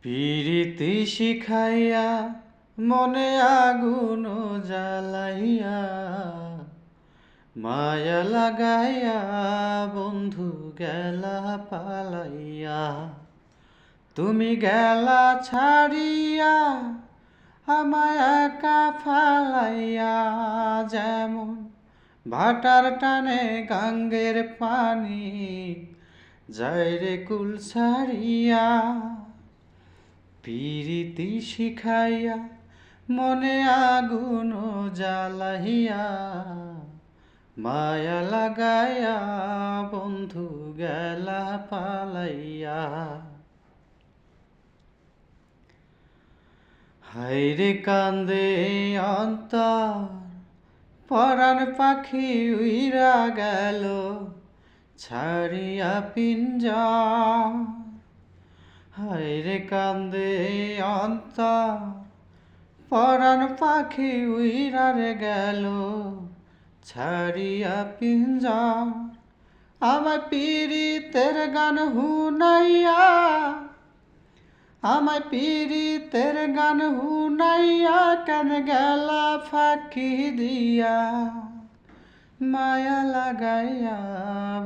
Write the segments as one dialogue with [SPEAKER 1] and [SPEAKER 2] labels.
[SPEAKER 1] পিরিতি শিখাইয়া মনে আগুন জ্বালাইয়া মায়া লাগাইয়া বন্ধু গেলা পালাইয়া। তুমি গেলা ছাড়িয়া আমায় একা ফালাইয়া, যেমন ভাটার টানে গাঙ্গের পানি যায় রে কুল ছাড়িয়া। পিরিতি শিখাইয়া মনে আগুন জ্বালাইয়া মায়া লাগাইয়া বন্ধু গেলা পালাইয়া। হায়রে কান্দে অন্তর পরাণ পাখি উইরা গেল ছাড়িয়া পিঞ্জর। হায়রে কান্দে অন্তর পরাণ পাখি উইরারে গেল ছাড়িয়া পিঞ্জর। আমায় পীড়িতের গান হুনাইয়া, আমায় পীড়িতের গান হুনাইয়া কেন গেলা ফাঁকি দিয়া। মায়া লাগাইয়া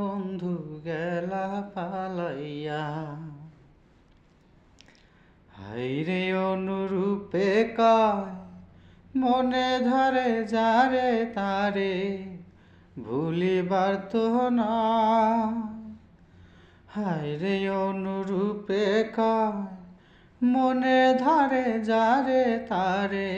[SPEAKER 1] বন্ধু গেলা পালাইয়া। হায়রে অনুরূপে কয় মনে ধরে যারে তারে ভুলিবার তো নয়। হায়রে অনুরূপে কয় মনে ধরে যারে তারে